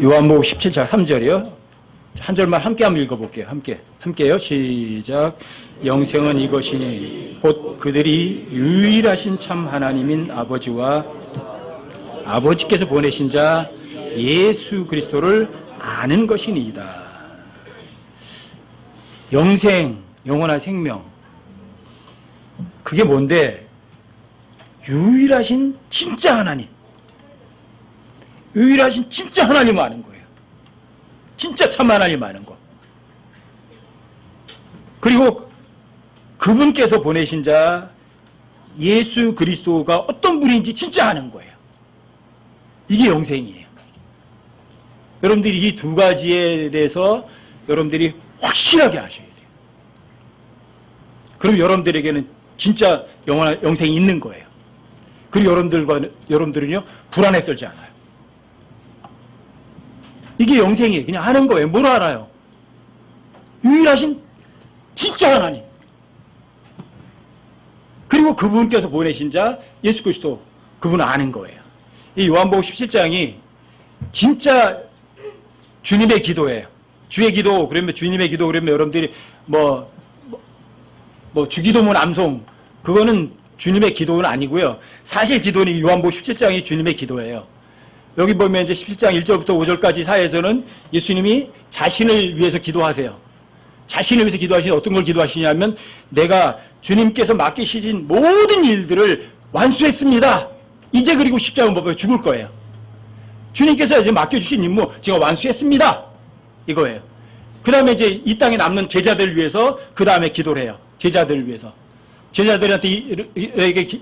요한복음 17장 3절이요. 한 절만 함께 한번 읽어볼게요. 함께요. 시작. 영생은 이것이니 곧 그들이 유일하신 참 하나님인 아버지와 아버지께서 보내신 자 예수 그리스도를 아는 것이니이다. 영생, 영원한 생명. 그게 뭔데? 유일하신 진짜 하나님. 유일하신 진짜 하나님을 아는 거예요. 진짜 참 하나님을 아는 거. 그리고 그분께서 보내신 자 예수 그리스도가 어떤 분인지 진짜 아는 거예요. 이게 영생이에요. 여러분들이 이 두 가지에 대해서 여러분들이 확실하게 아셔야 돼요. 그럼 여러분들에게는 진짜 영원한 영생이 있는 거예요. 그리고 여러분들은요, 불안에 떨지 않아요. 이게 영생이에요. 그냥 아는 거예요. 뭘 알아요? 유일하신 진짜 하나님. 그리고 그분께서 보내신 자 예수 그리스도, 그분을 아는 거예요. 이 요한복음 17장이 진짜 주님의 기도예요. 주의 기도 그러면 주님의 기도 그러면 여러분들이 주기도문 암송 그거는 주님의 기도는 아니고요. 사실 기도는 요한복음 17장이 주님의 기도예요. 여기 보면 이제 17장 1절부터 5절까지 사이에서는 예수님이 자신을 위해서 기도하세요. 자신을 위해서 기도하시니 어떤 걸 기도하시냐면 내가 주님께서 맡기신 모든 일들을 완수했습니다. 이제 그리고 십자가 못 박혀 죽을 거예요. 주님께서 이제 맡겨주신 임무 제가 완수했습니다. 이거예요. 그 다음에 이제 이 땅에 남는 제자들을 위해서 그 다음에 기도를 해요. 제자들을 위해서. 제자들한테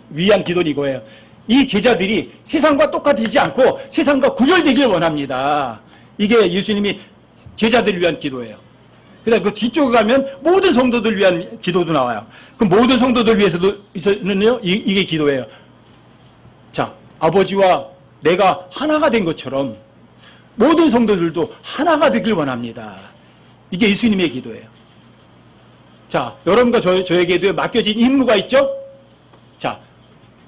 위한 기도는 이거예요. 이 제자들이 세상과 똑같이지 않고 세상과 구별되길 원합니다. 이게 예수님이 제자들을 위한 기도예요. 그다음 그 뒤쪽에 가면 모든 성도들을 위한 기도도 나와요. 그 모든 성도들을 위해서는요, 이게 기도예요. 자, 아버지와 내가 하나가 된 것처럼 모든 성도들도 하나가 되길 원합니다. 이게 예수님의 기도예요. 자, 여러분과 저에게도 맡겨진 임무가 있죠? 자,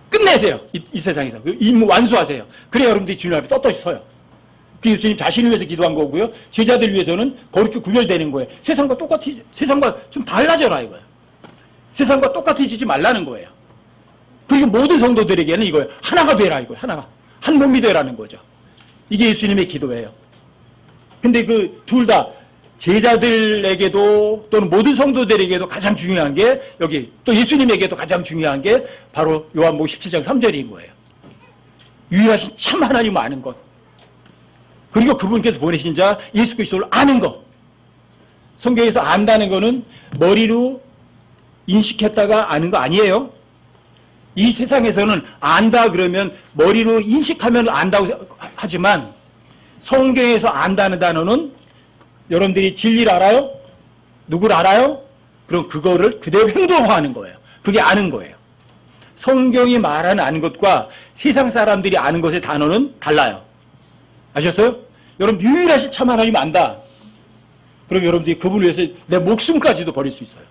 끝내세요. 이 세상에서. 그 임무 완수하세요. 그래야 여러분들이 주님 앞에 떳떳이 서요. 그 예수님 자신을 위해서 기도한 거고요. 제자들 위해서는 그렇게 구별되는 거예요. 세상과 좀 달라져라 이거예요. 세상과 똑같아지지 말라는 거예요. 그리고 모든 성도들에게는 이거예요. 하나가 되라 이거예요. 하나가. 한 몸이 되라는 거죠. 이게 예수님의 기도예요. 근데 그 둘 다 제자들에게도 또는 모든 성도들에게도 가장 중요한 게 여기 또 예수님에게도 가장 중요한 게 바로 요한복음 17장 3절인 거예요. 유일하신 참 하나님을 아는 것. 그리고 그분께서 보내신 자 예수 그리스도를 아는 것. 성경에서 안다는 거는 머리로 인식했다가 아는 거 아니에요. 이 세상에서는 안다 그러면 머리로 인식하면 안다고 하지만 성경에서 안다는 단어는 여러분들이 진리를 알아요? 누구를 알아요? 그럼 그거를 그대로 행동화하는 거예요. 그게 아는 거예요. 성경이 말하는 아는 것과 세상 사람들이 아는 것의 단어는 달라요. 아셨어요? 여러분 유일하신 참 하나님 안다. 그럼 여러분들이 그분을 위해서 내 목숨까지도 버릴 수 있어요.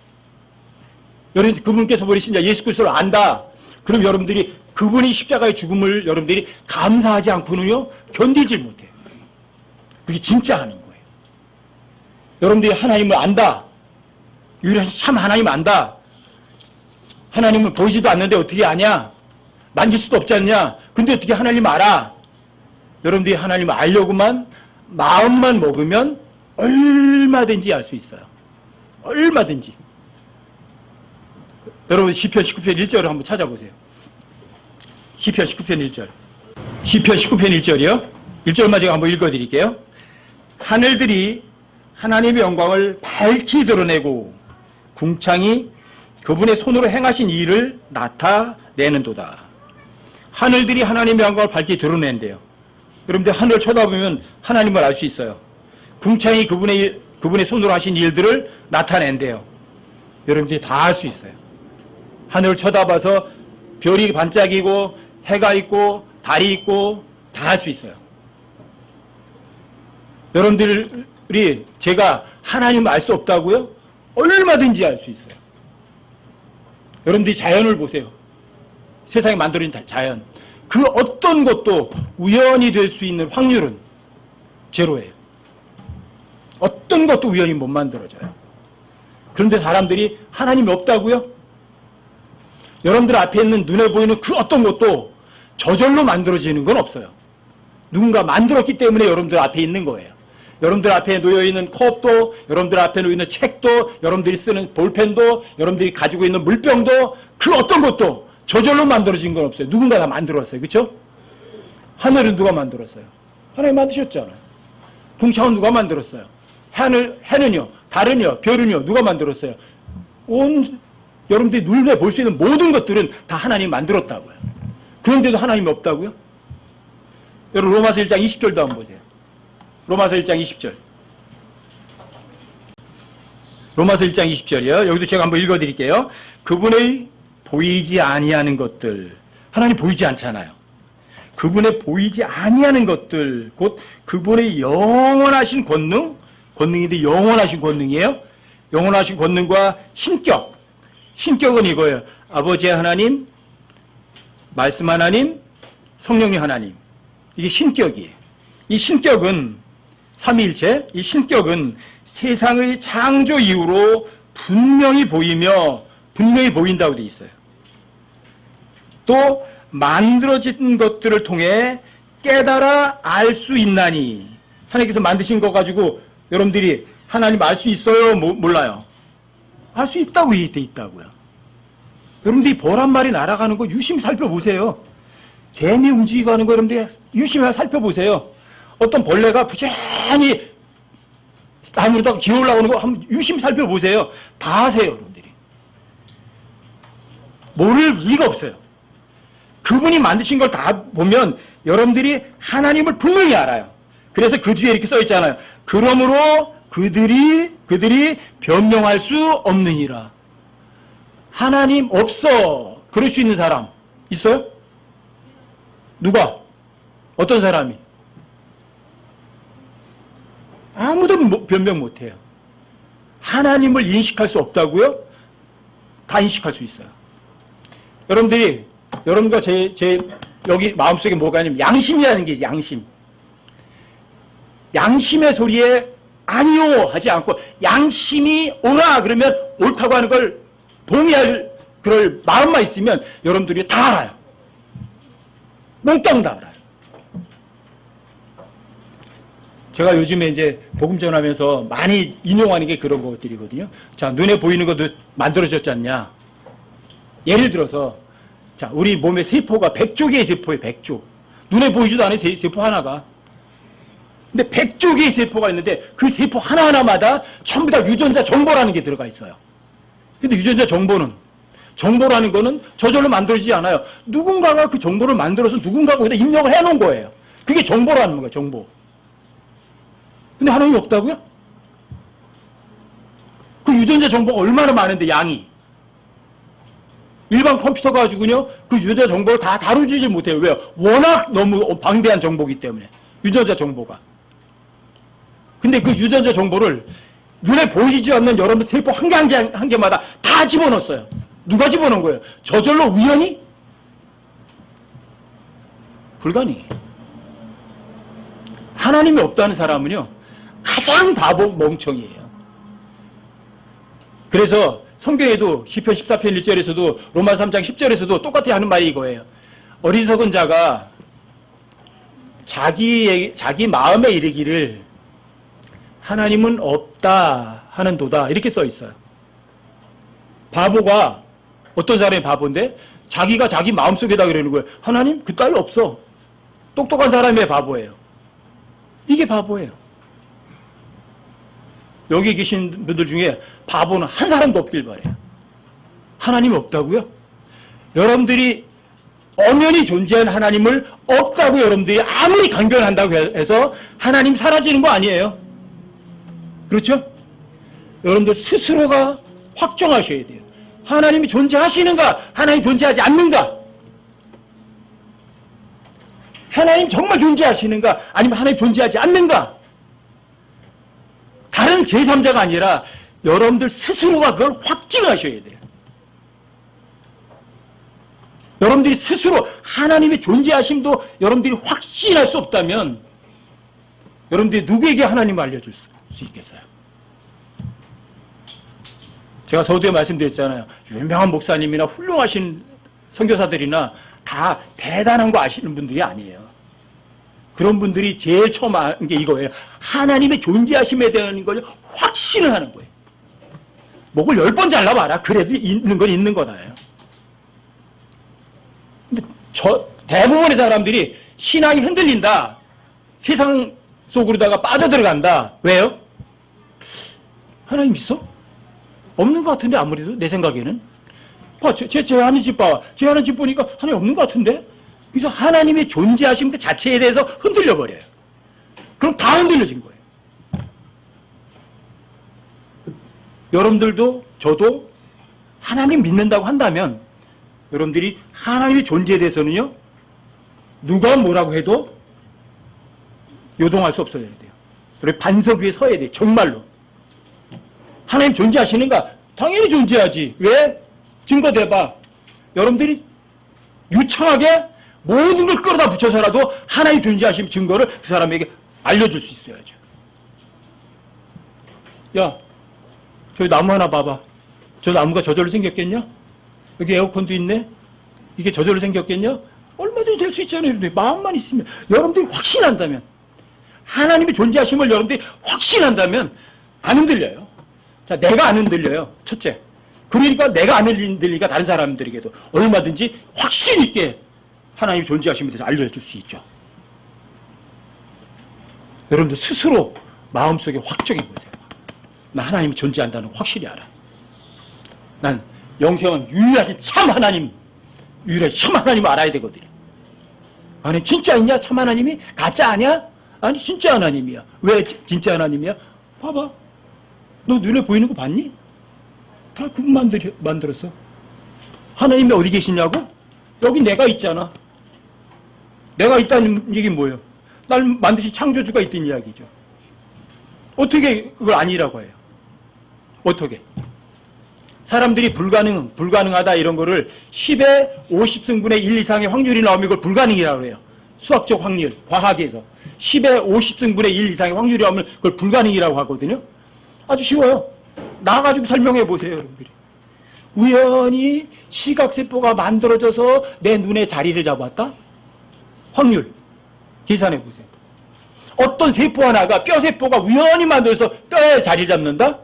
여러분 그분께서 보내신 자 예수 그리스도를 안다. 그럼 여러분들이 그분이 십자가의 죽음을 여러분들이 감사하지 않고는요 견디질 못해요. 그게 진짜 아는 거예요. 여러분들이 하나님을 안다. 유일하신 참 하나님을 안다. 하나님은 보이지도 않는데 어떻게 아냐? 만질 수도 없지 않냐? 근데 어떻게 하나님을 알아? 여러분들이 하나님을 알려고만 마음만 먹으면 얼마든지 알 수 있어요. 얼마든지. 여러분 시편 19편 1절을 한번 찾아보세요. 시편 19편 1절. 시편 19편 1절이요. 1절만 제가 한번 읽어드릴게요. 하늘들이 하나님의 영광을 밝히 드러내고 궁창이 그분의 손으로 행하신 일을 나타내는도다. 하늘들이 하나님의 영광을 밝히 드러낸대요. 여러분들 하늘을 쳐다보면 하나님을 알 수 있어요. 궁창이 그분의 손으로 하신 일들을 나타낸대요. 여러분들이 다 알 수 있어요. 하늘을 쳐다봐서 별이 반짝이고 해가 있고 달이 있고 다 알 수 있어요. 여러분들이 제가 하나님을 알 수 없다고요? 얼마든지 알 수 있어요. 여러분들이 자연을 보세요. 세상에 만들어진 자연. 그 어떤 것도 우연이 될 수 있는 확률은 제로예요. 어떤 것도 우연히 못 만들어져요. 그런데 사람들이 하나님이 없다고요? 여러분들 앞에 있는 눈에 보이는 그 어떤 것도 저절로 만들어지는 건 없어요. 누군가 만들었기 때문에 여러분들 앞에 있는 거예요. 여러분들 앞에 놓여있는 컵도, 여러분들 앞에 놓여있는 책도, 여러분들이 쓰는 볼펜도, 여러분들이 가지고 있는 물병도 그 어떤 것도 저절로 만들어진 건 없어요. 누군가 다 만들었어요. 그렇죠? 하늘은 누가 만들었어요? 하나님 만드셨잖아요. 궁창은 누가 만들었어요? 해는요, 달은요, 별은요, 누가 만들었어요? 여러분들이 눈에 볼 수 있는 모든 것들은 다 하나님이 만들었다고요. 그런데도 하나님이 없다고요? 여러분 로마서 1장 20절도 한번 보세요. 로마서 1장 20절. 로마서 1장 20절이요. 여기도 제가 한번 읽어드릴게요. 그분의 보이지 아니하는 것들. 하나님 보이지 않잖아요. 그분의 보이지 아니하는 것들, 곧 그분의 영원하신 권능, 권능인데 영원하신 권능이에요. 영원하신 권능과 신격. 신격은 이거예요. 아버지의 하나님, 말씀 하나님, 성령의 하나님. 이게 신격이에요. 이 신격은 삼위일체, 이 신격은 세상의 창조 이후로 분명히 보이며 분명히 보인다고 되어 있어요. 또 만들어진 것들을 통해 깨달아 알 수 있나니. 하나님께서 만드신 거 가지고 여러분들이 하나님 알 수 있어요? 몰라요? 알 수 있다고 돼 있다고요. 여러분들이 벌 한 마리 날아가는 거 유심히 살펴보세요. 개미 움직이고 하는 거 여러분들이 유심히 살펴보세요. 어떤 벌레가 부지런히 나무로다가 기어 올라오는 거 한번 유심히 살펴보세요. 다 아세요, 여러분들이. 모를 리가 없어요. 그분이 만드신 걸 다 보면 여러분들이 하나님을 분명히 알아요. 그래서 그 뒤에 이렇게 써 있잖아요. 그러므로 그들이 변명할 수 없느니라. 하나님 없어. 그럴 수 있는 사람 있어요? 누가? 어떤 사람이? 아무도 변명 못해요. 하나님을 인식할 수 없다고요? 다 인식할 수 있어요. 여러분과 제 여기 마음속에 뭐가 있냐면 양심이라는 게 양심. 양심의 소리에 아니요 하지 않고 양심이 오라 그러면 옳다고 하는 걸 동의할 그럴 마음만 있으면 여러분들이 다 알아요. 몽땅 다 알아요. 제가 요즘에 이제 복음 전하면서 많이 인용하는 게 그런 것들이거든요. 자, 눈에 보이는 것도 만들어졌지 않냐. 예를 들어서 자, 우리 몸의 세포가 100조 개의 세포예요. 100조. 눈에 보이지도 않은 세포 하나가. 근데 100조 개의 세포가 있는데 그 세포 하나하나마다 전부 다 유전자 정보라는 게 들어가 있어요. 근데 유전자 정보라는 거는 저절로 만들어지지 않아요. 누군가가 그 정보를 만들어서 누군가가 거기다 입력을 해놓은 거예요. 그게 정보라는 거예요. 정보. 근데 하나님이 없다고요? 그 유전자 정보가 얼마나 많은데 양이. 일반 컴퓨터 가지고요 그 유전자 정보를 다 다루지 못해요. 왜요? 워낙 너무 방대한 정보이기 때문에. 유전자 정보가. 근데 그 유전자 정보를 눈에 보이지 않는 여러분 세포 한 개 한 개마다 다 집어넣었어요. 누가 집어넣은 거예요? 저절로 우연히? 불가능해요. 하나님이 없다는 사람은요 가장 바보 멍청이에요. 그래서 성경에도 시편 14편 1절에서도 로마 3장 10절에서도 똑같이 하는 말이 이거예요. 어리석은 자가 자기 마음에 이르기를 하나님은 없다 하는도다 이렇게 써 있어요. 바보가 어떤 사람이 바보인데 자기가 자기 마음속에다 그러는 거예요. 하나님 그따위 없어. 똑똑한 사람의 바보예요. 이게 바보예요. 여기 계신 분들 중에 바보는 한 사람도 없길 바래요. 하나님이 없다고요? 여러분들이 엄연히 존재한 하나님을 없다고 여러분들이 아무리 강변한다고 해서 하나님 사라지는 거 아니에요. 그렇죠? 여러분들 스스로가 확정하셔야 돼요. 하나님이 존재하시는가? 하나님이 존재하지 않는가? 하나님 정말 존재하시는가? 아니면 하나님 존재하지 않는가? 다른 제3자가 아니라 여러분들 스스로가 그걸 확증하셔야 돼요. 여러분들이 스스로 하나님의 존재하심도 여러분들이 확신할 수 없다면 여러분들이 누구에게 하나님을 알려줄 수 있겠어요? 제가 서두에 말씀드렸잖아요. 유명한 목사님이나 훌륭하신 선교사들이나 다 대단한 거 아시는 분들이 아니에요. 그런 분들이 제일 처음 아는 게 이거예요. 하나님의 존재하심에 대한 걸 확신을 하는 거예요. 목을 10번 잘라봐라. 그래도 있는 건 있는 거다예요. 근데 대부분의 사람들이 신앙이 흔들린다. 세상 속으로다가 빠져들어간다. 왜요? 하나님 있어? 없는 것 같은데 아무래도 내 생각에는. 봐, 제 하는 집 봐. 제 하는 집 보니까 하나님 없는 것 같은데? 그래서 하나님의 존재하심 그 자체에 대해서 흔들려 버려요. 그럼 다 흔들려진 거예요. 여러분들도 저도 하나님 믿는다고 한다면 여러분들이 하나님의 존재에 대해서는요, 누가 뭐라고 해도 요동할 수 없어야 돼요. 그리고 반석 위에 서야 돼요. 정말로. 하나님 존재하시는가? 당연히 존재하지. 왜? 증거 대봐. 여러분들이 유창하게 모든 걸 끌어다 붙여서라도 하나님 존재하신 증거를 그 사람에게 알려줄 수 있어야죠. 야, 저기 나무 하나 봐봐. 저 나무가 저절로 생겼겠냐? 여기 에어컨도 있네? 이게 저절로 생겼겠냐? 얼마든지 될 수 있잖아요. 여러분들. 마음만 있으면. 여러분들이 확신한다면, 하나님의 존재하심을 여러분들이 확신한다면 안 흔들려요. 자, 내가 안 흔들려요. 첫째. 그러니까 내가 안 흔들리니까 다른 사람들에게도 얼마든지 확신 있게 하나님의 존재하심에 대해서 알려줄 수 있죠. 여러분들 스스로 마음속에 확정해보세요. 나 하나님이 존재한다는 거 확실히 알아. 난 영생은 유일하신 참 하나님, 유일하신 참 하나님을 알아야 되거든요. 아니 진짜 있냐? 참 하나님이? 가짜 아니야? 아니 진짜 하나님이야. 왜 진짜 하나님이야? 봐봐. 너 눈에 보이는 거 봤니? 다 그분 만들었어. 하나님이 어디 계시냐고? 여기 내가 있잖아. 내가 있다는 얘기는 뭐예요? 날 만드신 창조주가 있다는 이야기죠. 어떻게 그걸 아니라고 해요? 어떻게? 사람들이 불가능하다 이런 거를 10의 50승분의 1 이상의 확률이 나오면 이걸 불가능이라고 해요. 수학적 확률, 과학에서. 10의 50승분의 1 이상의 확률이 나오면 그걸 불가능이라고 하거든요. 아주 쉬워요. 나가지고 설명해 보세요, 여러분들이. 우연히 시각세포가 만들어져서 내 눈에 자리를 잡았다? 확률. 계산해 보세요. 어떤 세포 하나가, 뼈세포가 우연히 만들어서 뼈에 자리를 잡는다?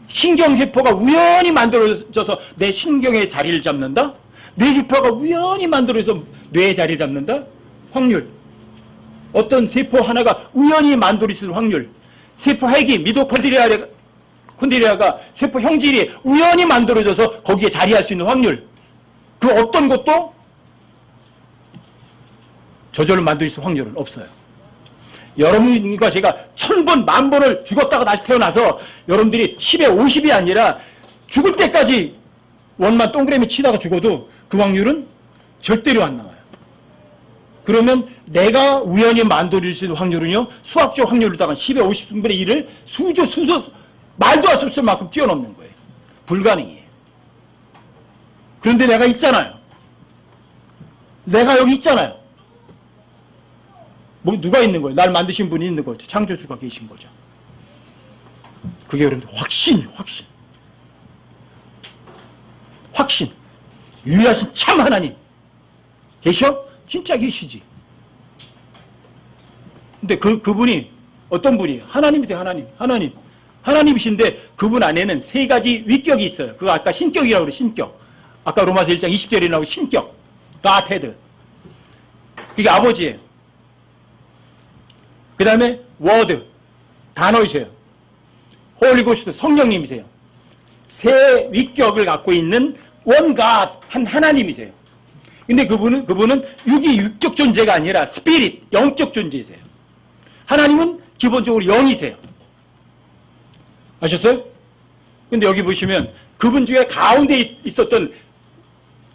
신경세포가 우연히 만들어져서 내 신경에 자리를 잡는다? 뇌세포가 우연히 만들어져서 뇌에 자리를 잡는다? 확률. 어떤 세포 하나가 우연히 만들어질 확률. 세포 핵이, 미토콘드리아가 세포 형질이 우연히 만들어져서 거기에 자리할 수 있는 확률. 그 어떤 것도 저절로 만들 수 있는 확률은 없어요. 여러분과 제가 1000번, 10,000번을 죽었다가 다시 태어나서 여러분들이 10에 50이 아니라 죽을 때까지 원만 동그라미 치다가 죽어도 그 확률은 절대로 안 나와요. 그러면 내가 우연히 만들어질 수 있는 확률은요, 수학적 확률로다가 10에 50분의 1을 수소, 말도 할 수 없을 만큼 뛰어넘는 거예요. 불가능이에요. 그런데 내가 있잖아요. 내가 여기 있잖아요. 뭐 누가 있는 거예요? 날 만드신 분이 있는 거죠. 창조주가 계신 거죠. 그게 여러분들 확신. 유일하신 참 하나님 계셔? 진짜 계시지. 근데 그분이 어떤 분이에요? 하나님이세요. 하나님이신데 그분 안에는 3가지 위격이 있어요. 그거 아까 신격이라고 그래요. 신격. 아까 로마서 1장 20절에 나오고 신격. 가테드. 그게 아버지예요. 그 다음에 워드. 단어이세요. 홀리고스트. 성령님이세요. 3 위격을 갖고 있는 원갓 한 하나님이세요. 근데 그분은 육적 존재가 아니라 스피릿, 영적 존재이세요. 하나님은 기본적으로 영이세요. 아셨어요? 근데 여기 보시면 그분 중에 가운데 있었던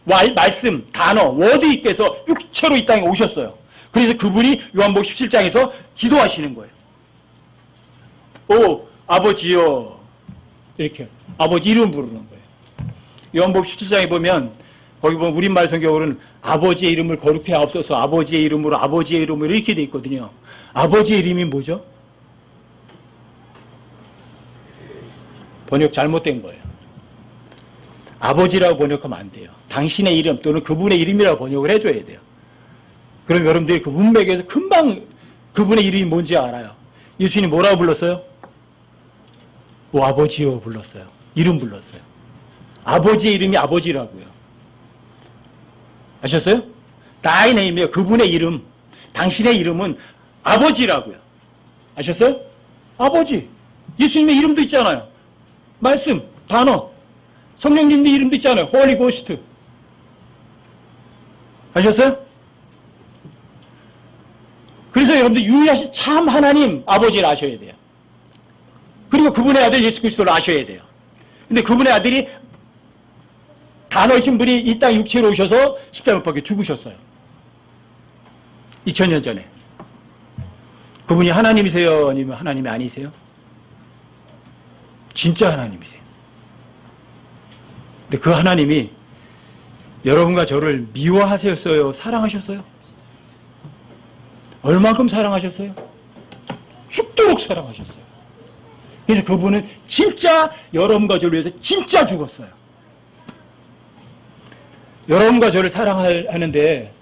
말씀, 단어, 워드께서 육체로 이 땅에 오셨어요. 그래서 그분이 요한복음 17장에서 기도하시는 거예요. 오, 아버지요. 이렇게 아버지 이름 부르는 거예요. 요한복음 17장에 보면 거기 보면 우리말 성경으로는 아버지의 이름을 거룩히 하옵소서, 아버지의 이름으로 이렇게 돼 있거든요. 아버지의 이름이 뭐죠? 번역 잘못된 거예요. 아버지라고 번역하면 안 돼요. 당신의 이름 또는 그분의 이름이라고 번역을 해줘야 돼요. 그럼 여러분들이 그 문맥에서 금방 그분의 이름이 뭔지 알아요. 예수님이 뭐라고 불렀어요? 오 아버지요 불렀어요. 이름 불렀어요. 아버지의 이름이 아버지라고요. 아셨어요? Thy name이요. 그분의 이름, 당신의 이름은 아버지라고요. 아셨어요? 아버지. 예수님의 이름도 있잖아요. 말씀, 단어. 성령님의 이름도 있잖아요. Holy Ghost. 아셨어요? 그래서 여러분들 유일하신 참 하나님 아버지를 아셔야 돼요. 그리고 그분의 아들 예수 그리스도를 아셔야 돼요. 근데 그분의 아들이 단어이신 분이 이 땅 육체로 오셔서 십자가 못 박혀 죽으셨어요. 2000년 전에. 그분이 하나님이세요? 아니면 하나님이 아니세요? 진짜 하나님이세요. 근데 그 하나님이 여러분과 저를 미워하셨어요? 사랑하셨어요? 얼만큼 사랑하셨어요? 죽도록 사랑하셨어요. 그래서 그분은 진짜 여러분과 저를 위해서 진짜 죽었어요. 여러분과 저를 사랑하는데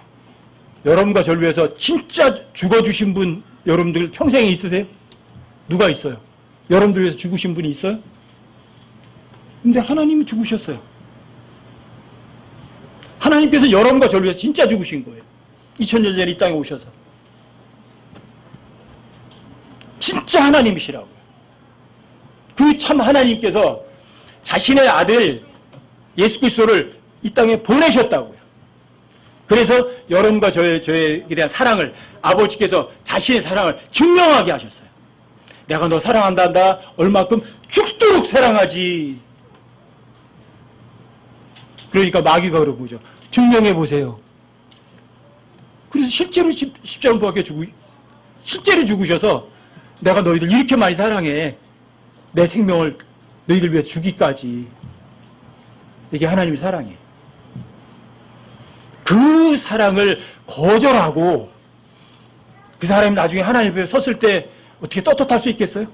여러분과 저를 위해서 진짜 죽어주신 분 여러분들 평생에 있으세요? 누가 있어요? 여러분들 위해서 죽으신 분이 있어요? 근데 하나님이 죽으셨어요. 하나님께서 여러분과 저를 위해서 진짜 죽으신 거예요. 2000년 전에 이 땅에 오셔서. 진짜 하나님이시라고요. 그 참 하나님께서 자신의 아들 예수 그리스도를 이 땅에 보내셨다고요. 그래서 여러분과 저에게 대한 사랑을 아버지께서 자신의 사랑을 증명하게 하셨어요. 내가 너 사랑한다. 얼마큼 죽도록 사랑하지. 그러니까 마귀가 그러고죠. 증명해 보세요. 그래서 실제로 십자가 못 박혀 실제로 죽으셔서 내가 너희들 이렇게 많이 사랑해. 내 생명을 너희들 위해 주기까지. 이게 하나님의 사랑이에요. 그 사랑을 거절하고 그 사람이 나중에 하나님 앞에 섰을 때 어떻게 떳떳할 수 있겠어요?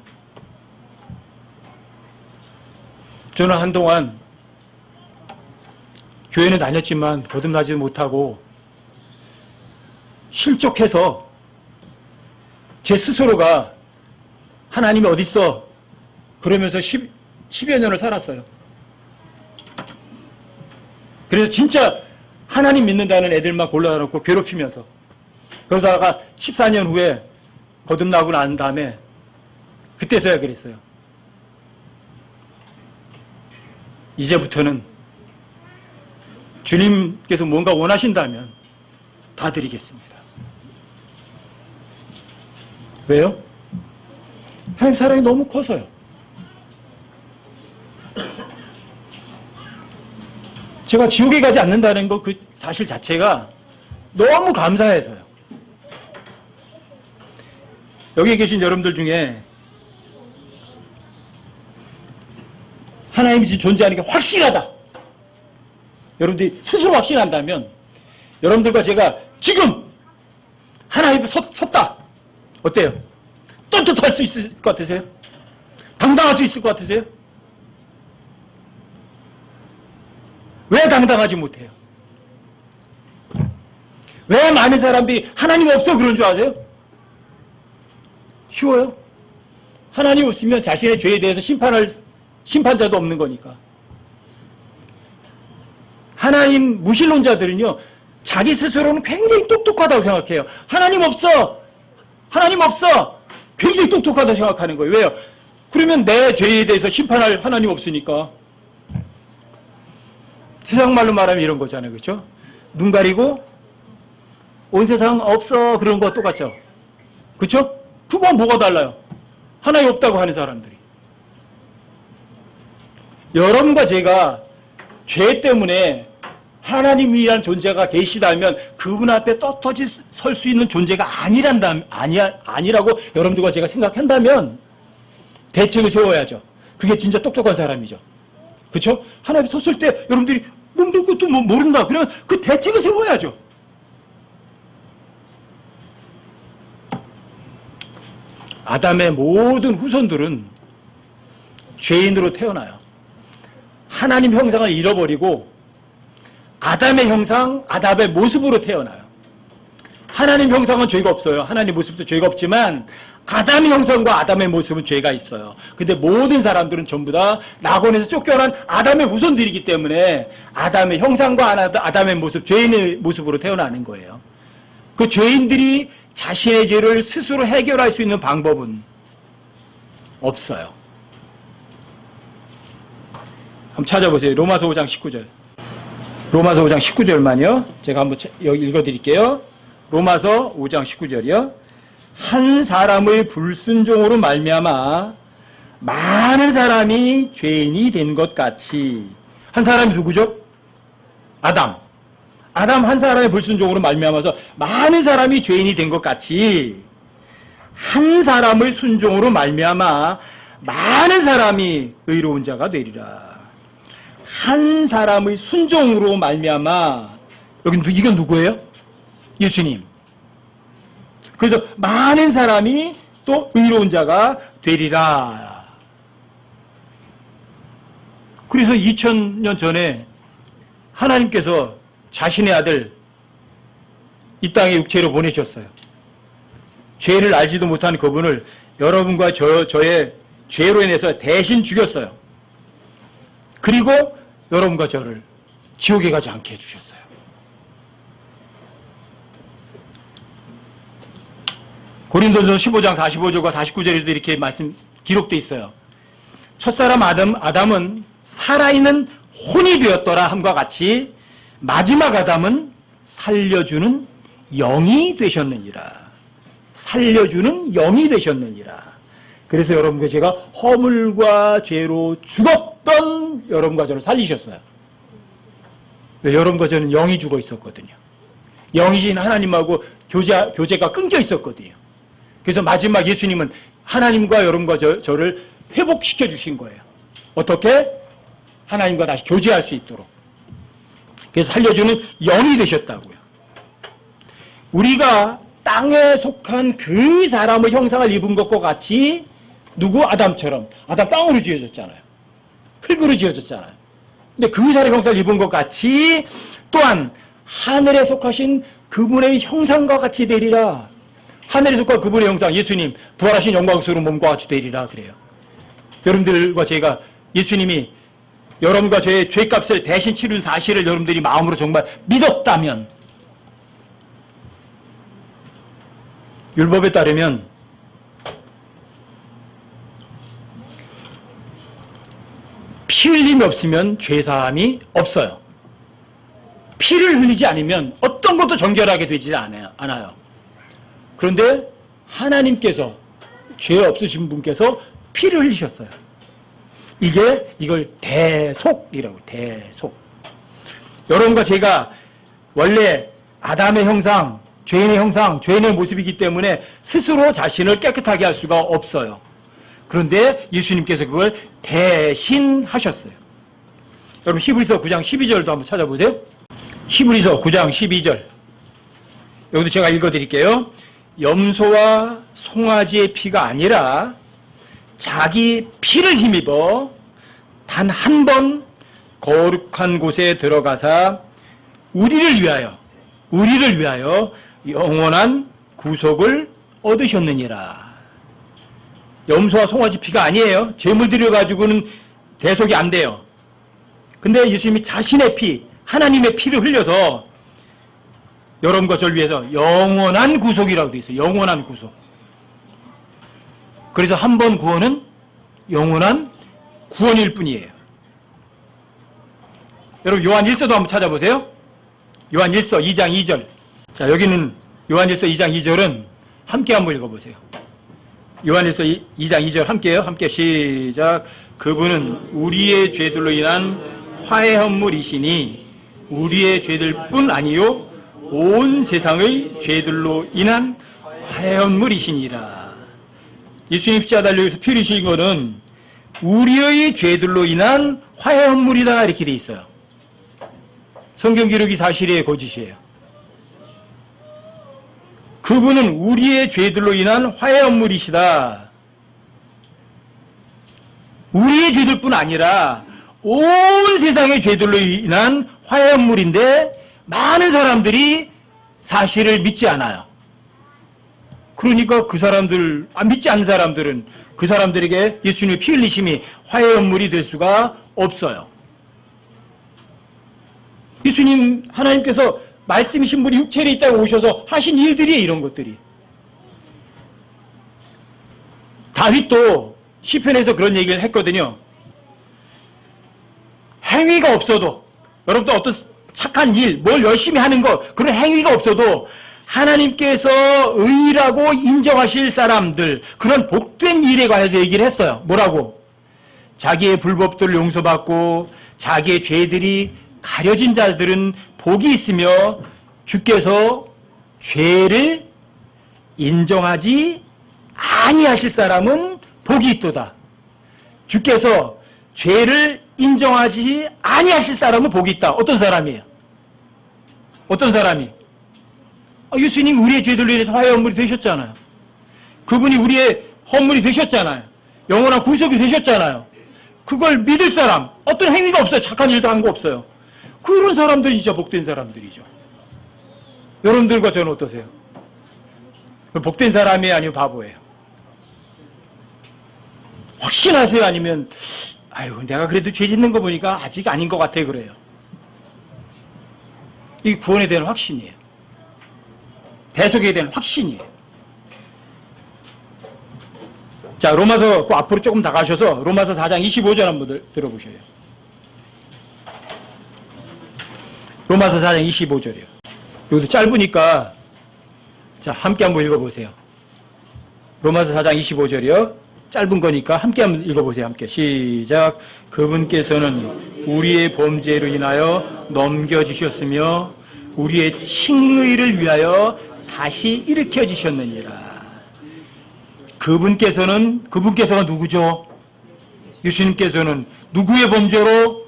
저는 한동안 교회는 다녔지만 거듭나지도 못하고 실족해서 제 스스로가 하나님이 어딨어? 그러면서 10여 년을 살았어요. 그래서 진짜 하나님 믿는다는 애들만 골라놓고 괴롭히면서 그러다가 14년 후에 거듭나고 난 다음에 그때서야 그랬어요. 이제부터는 주님께서 뭔가 원하신다면 다 드리겠습니다. 왜요? 하나님 사랑이 너무 커서요. 제가 지옥에 가지 않는다는 거 그 사실 자체가 너무 감사해서요. 여기 계신 여러분들 중에 하나님이 존재하는 게 확실하다. 여러분들이 스스로 확신한다면 여러분들과 제가 지금 하나님 앞에 섰다. 어때요? 떳떳할 수 있을 것 같으세요? 당당할 수 있을 것 같으세요? 왜 당당하지 못해요? 왜 많은 사람들이 하나님 없어 그런 줄 아세요? 쉬워요. 하나님 없으면 자신의 죄에 대해서 심판할 심판자도 없는 거니까. 하나님 무신론자들은요, 자기 스스로는 굉장히 똑똑하다고 생각해요. 하나님 없어! 하나님 없어! 굉장히 똑똑하다고 생각하는 거예요. 왜요? 그러면 내 죄에 대해서 심판할 하나님 없으니까. 세상 말로 말하면 이런 거잖아요. 그렇죠? 눈 가리고 온 세상 없어 그런 거 똑같죠? 그렇죠? 그건 뭐가 달라요? 하나님 없다고 하는 사람들이. 여러분과 제가 죄 때문에 하나님이란 존재가 계시다면 그분 앞에 떳떳이 설 수 있는 존재가 아니라고 여러분들과 제가 생각한다면 대책을 세워야죠. 그게 진짜 똑똑한 사람이죠. 그렇죠? 하나님 섰을 때 여러분들이 몸둘 것도 모른다. 그러면 그 대책을 세워야죠. 아담의 모든 후손들은 죄인으로 태어나요. 하나님 형상을 잃어버리고 아담의 형상, 아담의 모습으로 태어나요. 하나님 형상은 죄가 없어요. 하나님 모습도 죄가 없지만 아담의 형상과 아담의 모습은 죄가 있어요. 근데 모든 사람들은 전부 다 낙원에서 쫓겨난 아담의 후손들이기 때문에 아담의 형상과 아담의 모습, 죄인의 모습으로 태어나는 거예요. 그 죄인들이 자신의 죄를 스스로 해결할 수 있는 방법은 없어요. 한번 찾아보세요. 로마서 5장 19절. 로마서 5장 19절만요. 제가 한번 여기 읽어드릴게요. 로마서 5장 19절이요. 한 사람의 불순종으로 말미암아 많은 사람이 죄인이 된 것 같이. 한 사람이 누구죠? 아담 한 사람의 불순종으로 말미암아서 많은 사람이 죄인이 된 것 같이 한 사람의 순종으로 말미암아 많은 사람이 의로운 자가 되리라. 한 사람의 순종으로 말미암아, 여기 이건 누구예요? 예수님. 그래서 많은 사람이 또 의로운 자가 되리라. 그래서 2000년 전에 하나님께서 자신의 아들 이 땅에 육체로 보내셨어요. 죄를 알지도 못한 그분을 여러분과 저의 죄로 인해서 대신 죽였어요. 그리고 여러분과 저를 지옥에 가지 않게 해주셨어요. 고린도전서 15장 45절과 49절에도 이렇게 기록되어 있어요. 첫사람 아담은 살아있는 혼이 되었더라 함과 같이 마지막 아담은 살려주는 영이 되셨느니라. 살려주는 영이 되셨느니라. 그래서 여러분과 제가 허물과 죄로 죽었던 여러분과 저를 살리셨어요. 왜? 여러분과 저는 영이 죽어 있었거든요. 영이신 하나님하고 교제가 끊겨 있었거든요. 그래서 마지막 예수님은 하나님과 여러분과 저를 회복시켜 주신 거예요. 어떻게? 하나님과 다시 교제할 수 있도록. 그래서 살려주는 영이 되셨다고요. 우리가 땅에 속한 그 사람의 형상을 입은 것과 같이 누구? 아담처럼. 아담 땅으로 지어졌잖아요. 흙으로 지어졌잖아요. 근데 그 사람의 형상을 입은 것 같이 또한 하늘에 속하신 그분의 형상과 같이 되리라. 하늘에 속한 그분의 형상, 예수님 부활하신 영광스러운 몸과 같이 되리라 그래요. 여러분들과 제가 예수님이 여러분과 저의 죄값을 대신 치른 사실을 여러분들이 마음으로 정말 믿었다면, 율법에 따르면 피 흘림이 없으면 죄사함이 없어요. 피를 흘리지 않으면 어떤 것도 정결하게 되지 않아요. 그런데 하나님께서, 죄 없으신 분께서 피를 흘리셨어요. 이걸 대속이라고. 대속. 여러분과 제가 원래 아담의 형상, 죄인의 형상, 죄인의 모습이기 때문에 스스로 자신을 깨끗하게 할 수가 없어요. 그런데 예수님께서 그걸 대신하셨어요. 여러분 히브리서 9장 12절도 한번 찾아보세요. 히브리서 9장 12절. 여기도 제가 읽어드릴게요. 염소와 송아지의 피가 아니라 자기 피를 힘입어 단 한 번 거룩한 곳에 들어가사 우리를 위하여 영원한 구속을 얻으셨느니라. 염소와 송아지 피가 아니에요. 제물 드려가지고는 대속이 안 돼요. 근데 예수님이 자신의 피, 하나님의 피를 흘려서 여러분과 저를 위해서 영원한 구속이라고 되어 있어요. 영원한 구속. 그래서 한 번 구원은 영원한 구원일 뿐이에요. 여러분 요한일서도 한번 찾아보세요. 요한일서 2장 2절. 자, 여기는 요한일서 2장 2절은 함께 한번 읽어보세요. 요한일서 2장 2절 함께요. 함께 시작. 그분은 우리의 죄들로 인한 화해헌물이시니 우리의 죄들 뿐 아니요 온 세상의 죄들로 인한 화해헌물이시니라. 예수님 십자가 달려서 피 흘리신 거는 우리의 죄들로 인한 화해헌물이다 이렇게 돼 있어요. 성경 기록이 사실이에요, 거짓이에요? 그분은 우리의 죄들로 인한 화해연물이시다. 우리의 죄들뿐 아니라 온 세상의 죄들로 인한 화해연물인데 많은 사람들이 사실을 믿지 않아요. 그러니까 그 사람들, 믿지 않는 사람들은 그 사람들에게 예수님의 피 흘리심이 화해연물이 될 수가 없어요. 예수님, 하나님께서 말씀이신 분이 육체에 있다고 오셔서 하신 일들이에요, 이런 것들이. 다윗도 시편에서 그런 얘기를 했거든요. 행위가 없어도, 여러분도 어떤 착한 일, 뭘 열심히 하는 것, 그런 행위가 없어도 하나님께서 의라고 인정하실 사람들, 그런 복된 일에 관해서 얘기를 했어요. 뭐라고? 자기의 불법들을 용서받고 자기의 죄들이 가려진 자들은 복이 있으며 주께서 죄를 인정하지 아니하실 사람은 복이 있도다. 주께서 죄를 인정하지 아니하실 사람은 복이 있다. 어떤 사람이에요? 어떤 사람이? 예수님 우리의 죄들로 인해서 화해 헌물이 되셨잖아요. 그분이 우리의 헌물이 되셨잖아요. 영원한 구속이 되셨잖아요. 그걸 믿을 사람, 어떤 행위가 없어요. 착한 일도 한 거 없어요. 그런 사람들이 진짜 복된 사람들이죠. 여러분들과 저는 어떠세요? 복된 사람이 아니면 바보예요? 확신하세요? 아니면 아유 내가 그래도 죄 짓는 거 보니까 아직 아닌 것 같아 그래요? 이게 구원에 대한 확신이에요. 대속에 대한 확신이에요. 자, 로마서 그 앞으로 조금 다 가셔서 로마서 4장 25절 한번 들어보셔요. 로마서 4장 25절이요. 여기도 짧으니까 자 함께 한번 읽어보세요. 로마서 4장 25절이요. 짧은 거니까 함께 한번 읽어보세요. 함께 시작. 그분께서는 우리의 범죄로 인하여 넘겨주셨으며 우리의 칭의를 위하여 다시 일으켜 주셨느니라. 그분께서가 누구죠? 예수님께서는 누구의 범죄로?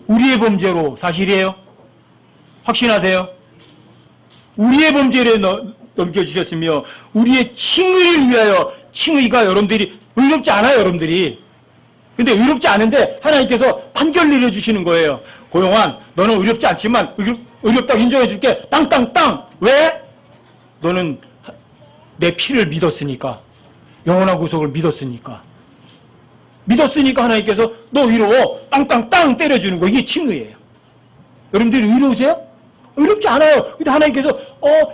우리의 범죄로. 사실이에요? 확신하세요? 우리의 범죄로 넘겨주셨으며 우리의 칭의를 위하여. 칭의가 여러분들이 의롭지 않아요, 여러분들이. 근데 의롭지 않은데 하나님께서 판결 내려주시는 거예요. 고용환, 너는 의롭지 않지만 의롭다고 인정해줄게. 땅땅땅. 왜? 너는 내 피를 믿었으니까. 영원한 구속을 믿었으니까. 믿었으니까 하나님께서 너 의로워. 땅땅땅 때려주는 거. 이게 칭의예요. 여러분들이 의로우세요? 의롭지 않아요. 근데 하나님께서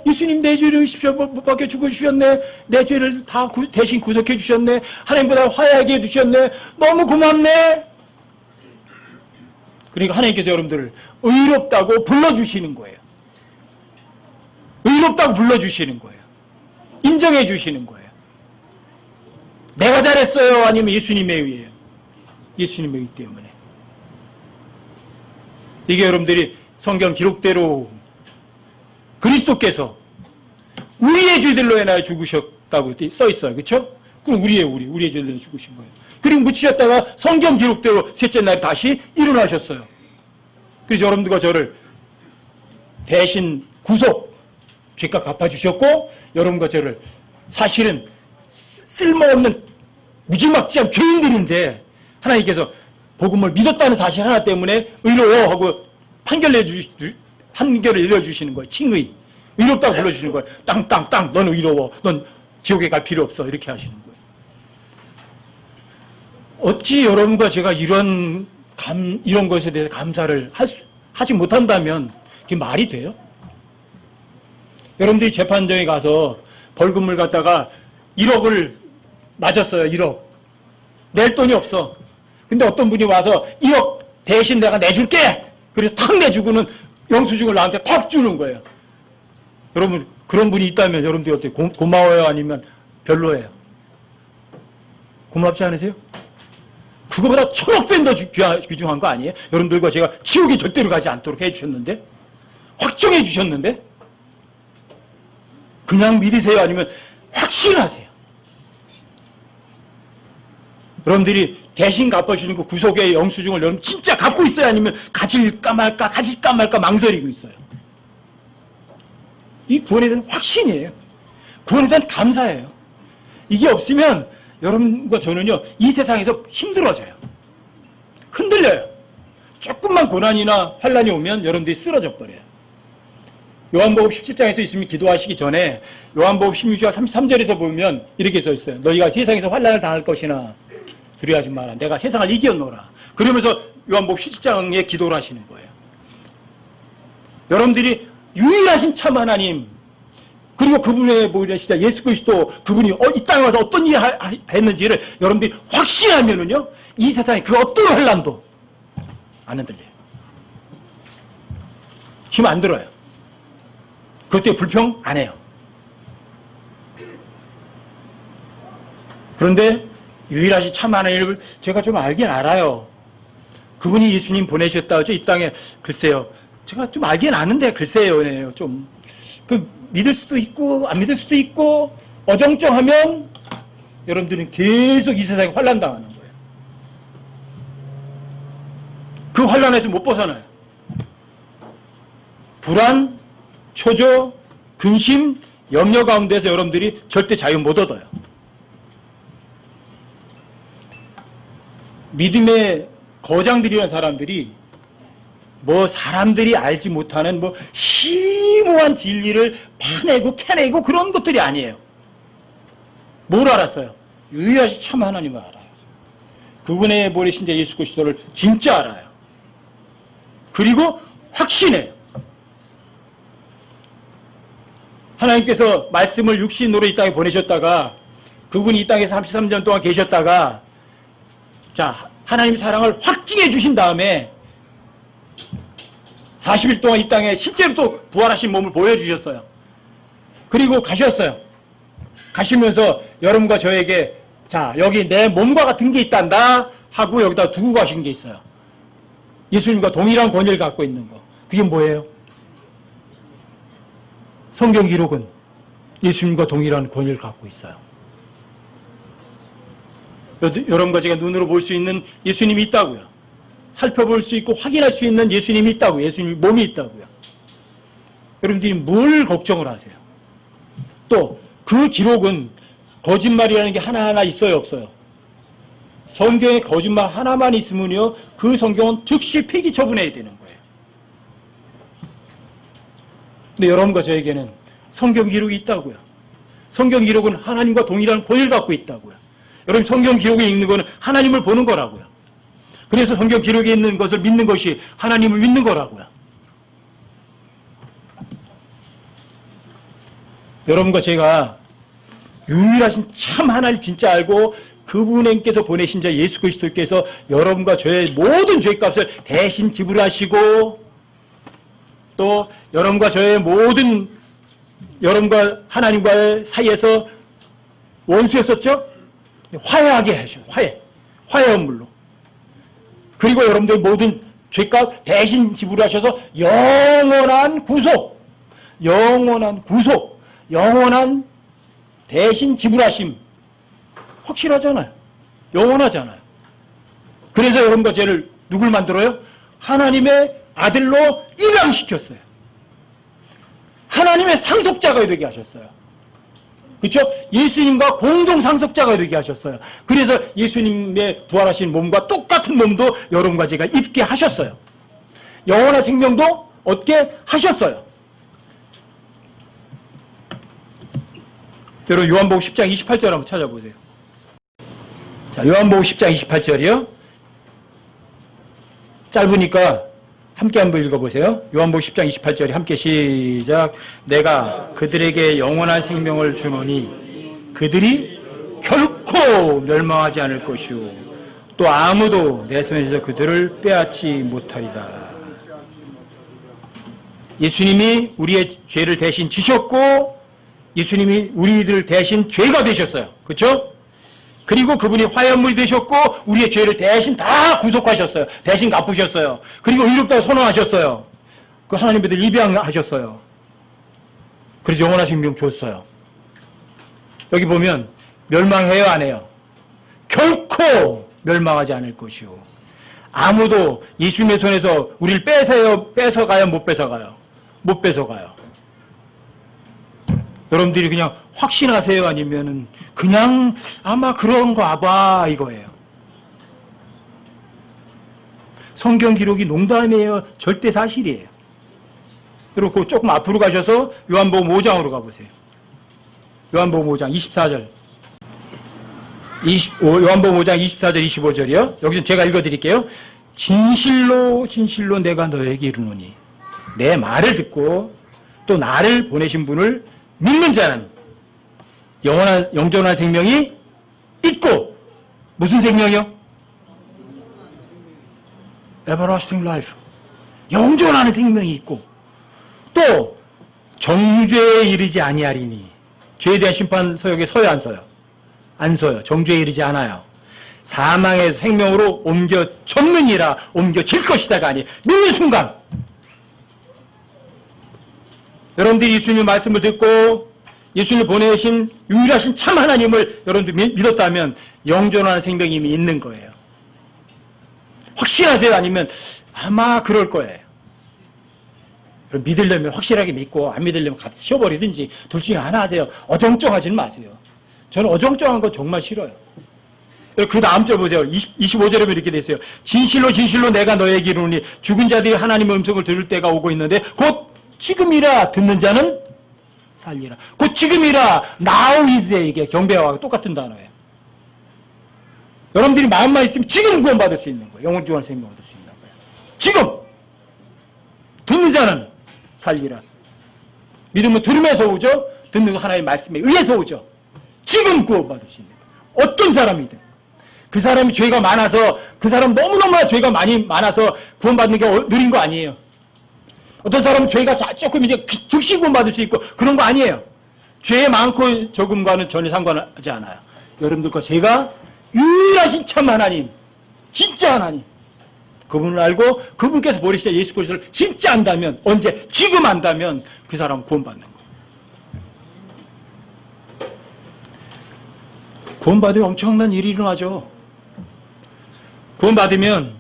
예수님 내 죄를 못 박혀 죽어주셨네. 내 죄를 다 대신 구속해 주셨네. 하나님보다 화해하게 해주셨네. 너무 고맙네. 그러니까 하나님께서 여러분들을 의롭다고 불러주시는 거예요. 의롭다고 불러주시는 거예요. 인정해 주시는 거예요. 내가 잘했어요? 아니면 예수님에 의해요? 예수님에 의기 때문에. 이게 여러분들이 성경 기록대로 그리스도께서 우리의 죄들로 인하여 죽으셨다고 써 있어요. 그렇죠? 그럼 우리의 죄들로 인하여 죽으신 거예요. 그리고 묻히셨다가 성경 기록대로 셋째 날에 다시 일어나셨어요. 그래서 여러분들과 저를 대신 구속, 죄값 갚아주셨고 여러분과 저를 사실은 쓸모없는 무지막지한 죄인들인데 하나님께서 복음을 믿었다는 사실 하나 때문에 의로워 하고 판결을 내려주시는 거예요. 칭의. 의롭다고 불러주시는 거예요. 땅땅땅 넌 의로워. 넌 지옥에 갈 필요 없어. 이렇게 하시는 거예요. 어찌 여러분과 제가 이런 것에 대해서 감사를 하지 못한다면 그게 말이 돼요? 여러분들이 재판정에 가서 벌금을 갖다가 1억을 맞았어요. 1억. 낼 돈이 없어. 근데 어떤 분이 와서 1억 대신 내가 내줄게. 그래서 탁 내주고는 영수증을 나한테 탁 주는 거예요. 여러분 그런 분이 있다면 여러분들이 어때요? 고마워요? 아니면 별로예요? 고맙지 않으세요? 그거보다 1000억 배 더 귀중한 거 아니에요? 여러분들과 제가 지옥에 절대로 가지 않도록 해주셨는데? 확정해 주셨는데? 그냥 믿으세요? 아니면 확신하세요? 여러분들이 대신 갚아주시는 그 구속의 영수증을 여러분 진짜 갖고 있어요? 아니면 가질까 말까 망설이고 있어요? 이 구원에 대한 확신이에요. 구원에 대한 감사예요. 이게 없으면 여러분과 저는요, 이 세상에서 힘들어져요. 흔들려요. 조금만 고난이나 환란이 오면 여러분들이 쓰러져 버려요. 요한복음 17장에서 있으면 기도하시기 전에 요한복음 16장 33절에서 보면 이렇게 써 있어요. 너희가 세상에서 환란을 당할 것이나 두려워하지 마라. 내가 세상을 이겼노라. 그러면서 요한복음 17장에 기도를 하시는 거예요. 여러분들이 유일하신 참 하나님, 그리고 그분의 보이시자 예수 그리스도, 그분이 이 땅에 와서 어떤 일을 했는지를 여러분들이 확신하면은요, 이 세상에 그 어떤 환란도 안 흔들려요. 힘 안 들어요. 그것 때문에 불평 안 해요. 그런데 유일하신 참 하나님을 제가 좀 알긴 알아요. 그분이 예수님 보내셨다 하죠. 이 땅에. 글쎄요. 제가 좀 알긴 아는데 글쎄요. 좀 믿을 수도 있고 안 믿을 수도 있고 어정쩡하면 여러분들은 계속 이 세상에 환난 당하는 거예요. 그 환난에서 못 벗어나요. 불안, 초조, 근심, 염려 가운데서 여러분들이 절대 자유 못 얻어요. 믿음의 거장들이라는 사람들이 사람들이 알지 못하는 심오한 진리를 파내고 캐내고 그런 것들이 아니에요. 뭘 알았어요? 유일하신 참 하나님을 알아요. 그분의 보내신 자 예수 그리스도를 진짜 알아요. 그리고 확신해요. 하나님께서 말씀을 육신으로 이 땅에 보내셨다가 그분이 이 땅에서 33년 동안 계셨다가 하나님의 사랑을 확증해 주신 다음에 40일 동안 이 땅에 실제로 또 부활하신 몸을 보여주셨어요. 그리고 가셨어요. 가시면서 여러분과 저에게 여기 내 몸과 같은 게 있단다 하고 여기다 두고 가신 게 있어요. 예수님과 동일한 권위를 갖고 있는 거. 그게 뭐예요? 성경 기록은 예수님과 동일한 권위를 갖고 있어요. 여러분과 제가 눈으로 볼 수 있는 예수님이 있다고요. 살펴볼 수 있고 확인할 수 있는 예수님이 있다고요. 예수님 몸이 있다고요. 여러분들이 뭘 걱정을 하세요? 또 그 기록은 거짓말이라는 게 하나하나 있어요, 없어요? 성경에 거짓말 하나만 있으면요, 그 성경은 즉시 폐기 처분해야 되는 거예요. 근데 여러분과 저에게는 성경 기록이 있다고요. 성경 기록은 하나님과 동일한 권위를 갖고 있다고요. 여러분, 성경 기록에 읽는 거는 하나님을 보는 거라고요. 그래서 성경 기록에 있는 것을 믿는 것이 하나님을 믿는 거라고요. 여러분과 제가 유일하신 참 하나님 진짜 알고 그분께서 보내신 자 예수 그리스도께서 여러분과 저의 모든 죄값을 대신 지불하시고 또 여러분과 저의 모든 여러분과 하나님과의 사이에서 원수였었죠? 화해하게 하셔요. 화해한 물로. 그리고 여러분들 모든 죄값 대신 지불하셔서 영원한 대신 지불하심. 확실하잖아요. 영원하잖아요. 그래서 여러분과 죄를 누굴 만들어요? 하나님의 아들로 입양시켰어요. 하나님의 상속자가 되게 하셨어요. 그렇죠? 예수님과 공동 상속자가 되게 하셨어요. 그래서 예수님의 부활하신 몸과 똑같은 몸도 여러분과 제가 입게 하셨어요. 영원한 생명도 얻게 하셨어요. 여러분 요한복음 10장 28절 한번 찾아보세요. 자, 요한복음 10장 28절이요. 짧으니까 함께 한번 읽어보세요. 요한복음 10장 28절이 함께 시작. 내가 그들에게 영원한 생명을 주노니 그들이 결코 멸망하지 않을 것이요 또 아무도 내 손에서 그들을 빼앗지 못하리라. 예수님이 우리의 죄를 대신 지셨고 예수님이 우리들 대신 죄가 되셨어요. 그렇죠? 그리고 그분이 화해물이 되셨고 우리의 죄를 대신 다 구속하셨어요. 대신 갚으셨어요. 그리고 의롭다고 선언하셨어요. 그 하나님의 들 입양하셨어요. 그래서 영원한 생명 줬어요. 여기 보면 멸망해요, 안 해요? 결코 멸망하지 않을 것이요. 아무도 예수님의 손에서 우리를 뺏어가요? 못 뺏어가요? 못 뺏어가요. 여러분들이 그냥 확신하세요? 아니면은 그냥 아마 그런가 봐 이거예요. 성경 기록이 농담이에요? 절대 사실이에요. 여러분 조금 앞으로 가셔서 요한복음 5장으로 가보세요. 요한복음 5장 24절. 요한복음 5장 24절 25절이요. 여기서 제가 읽어드릴게요. 진실로 진실로 내가 너에게 이르노니 내 말을 듣고 또 나를 보내신 분을 믿는 자는 영존한 생명이 있고, 무슨 생명이요? Everlasting life. 영존하는 생명이 있고, 또 정죄에 이르지 아니하리니. 죄에 대한 심판 서역에 서요 안 서요? 안 서요. 정죄에 이르지 않아요. 사망의 생명으로 옮겨졌느니라, 옮겨질 것이다가 아니, 믿는 순간 여러분들이 예수님의 말씀을 듣고 예수님을 보내신 유일하신 참 하나님을 여러분들 믿었다면 영존하는 생명이 이미 있는 거예요. 확신하세요? 아니면 아마 그럴 거예요. 그럼 믿으려면 확실하게 믿고 안 믿으려면 같이 쉬어버리든지 둘 중에 하나 하세요. 어정쩡하지는 마세요. 저는 어정쩡한 거 정말 싫어요. 그 다음 절 보세요. 25절에 이렇게 돼 있어요. 진실로 진실로 내가 너에게 이르노니 죽은 자들이 하나님의 음성을 들을 때가 오고 있는데 곧 지금이라 듣는 자는 살리라. 곧 지금이라 now is 이게 경배와 똑같은 단어예요. 여러분들이 마음만 있으면 지금 구원받을 수 있는 거예요. 영원한 생명 얻을 수 있는 거예요. 지금 듣는 자는 살리라. 믿음은 들으면서 오죠. 듣는 거 하나님의 말씀에 의해서 오죠. 지금 구원받을 수 있는 거예요. 어떤 사람이든. 그 사람이 죄가 많아서 그 사람 너무너무 죄가 많이 많아서 구원받는 게 느린 거 아니에요. 어떤 사람은 죄가 조금 이제 즉시 구원받을 수 있고 그런 거 아니에요. 죄 많고 적음과는 전혀 상관하지 않아요. 여러분들과 제가 유일하신 참 하나님, 진짜 하나님, 그분을 알고 그분께서 보내신 예수 그리스도를 진짜 안다면, 언제? 지금 안다면 그 사람은 구원받는 거예요. 구원받으면 엄청난 일이 일어나죠. 구원받으면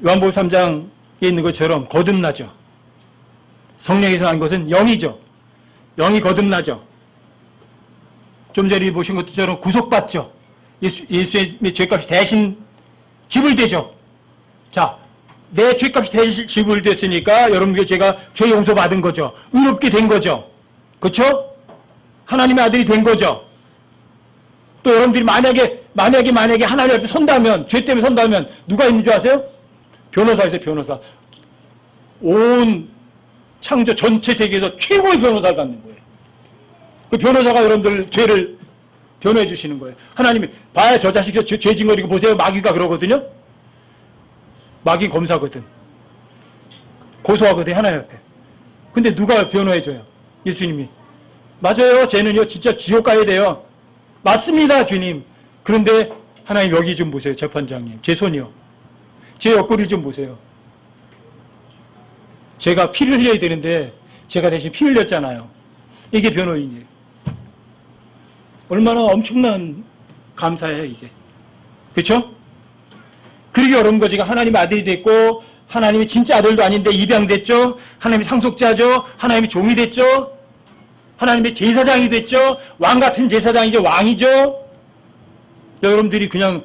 요한복음 3장에 있는 것처럼 거듭나죠. 성령에서 난 것은 영이죠. 영이 거듭나죠. 좀 전에 보신 것처럼 구속받죠. 예수의 죄값이 대신 지불되죠. 자, 내 죄값이 대신 지불됐으니까 여러분께 제가 죄 용서받은 거죠. 의롭게 된 거죠. 그렇죠? 하나님의 아들이 된 거죠. 또 여러분들이 만약에 하나님 앞에 선다면, 죄 때문에 선다면 누가 있는 줄 아세요? 변호사 있어요, 변호사. 온 창조 전체 세계에서 최고의 변호사를 갖는 거예요. 그 변호사가 여러분들 죄를 변호해 주시는 거예요. 하나님이 봐야 저 자식 죄 짓거리고 보세요. 마귀가 그러거든요. 마귀 검사거든. 고소하거든, 하나님 앞에. 근데 누가 변호해 줘요? 예수님이. 맞아요. 쟤는요 진짜 지옥 가야 돼요. 맞습니다, 주님. 그런데 하나님 여기 좀 보세요. 재판장님. 제 손이요. 제 옆구리 좀 보세요. 제가 피를 흘려야 되는데 제가 대신 피 흘렸잖아요. 이게 변호인이에요. 얼마나 엄청난 감사예요, 이게. 그렇죠? 그리고 여러분과 제가 하나님의 아들이 됐고 하나님의 진짜 아들도 아닌데 입양됐죠. 하나님의 상속자죠. 하나님의 종이 됐죠. 하나님의 제사장이 됐죠. 왕 같은 제사장이죠. 왕이죠. 여러분들이 그냥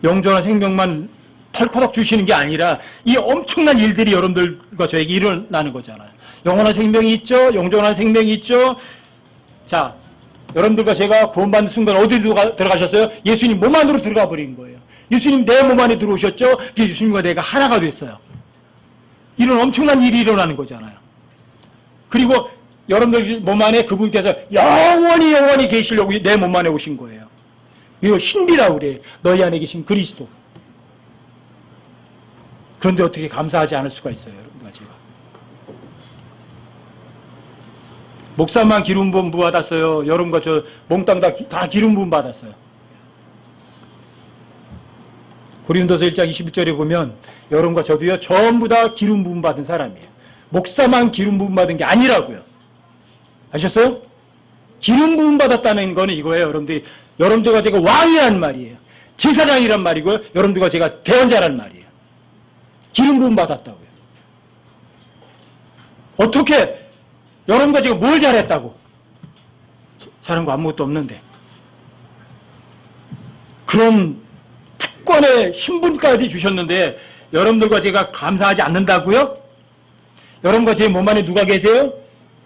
영존한 생명만 털커덕 주시는 게 아니라 이 엄청난 일들이 여러분들과 저에게 일어나는 거잖아요. 영원한 생명이 있죠. 영존한 생명이 있죠. 자, 여러분들과 제가 구원받는 순간 어디로 들어가셨어요? 예수님 몸 안으로 들어가 버린 거예요. 예수님 내 몸 안에 들어오셨죠. 예수님과 내가 하나가 됐어요. 이런 엄청난 일이 일어나는 거잖아요. 그리고 여러분들 몸 안에 그분께서 영원히 계시려고 내 몸 안에 오신 거예요. 이거 신비라고 그래. 너희 안에 계신 그리스도. 그런데 어떻게 감사하지 않을 수가 있어요, 여러분과 제가. 목사만 기름 부음 받았어요. 여러분과 저 몽땅 다 기름 부음 받았어요. 고린도서 1장 21절에 보면 여러분과 저도요 전부 다 기름 부음 받은 사람이에요. 목사만 기름 부음 받은 게 아니라고요. 아셨어요? 기름 부음 받았다는 거는 이거예요. 여러분들이 여러분들과 제가 왕이란 말이에요. 제사장이란 말이고요. 여러분들과 제가 대언자란 말이에요. 기름 부음 받았다고요. 어떻게 여러분과 제가 뭘 잘했다고? 잘한 거 아무것도 없는데. 그런 특권의 신분까지 주셨는데 여러분들과 제가 감사하지 않는다고요? 여러분과 제 몸 안에 누가 계세요?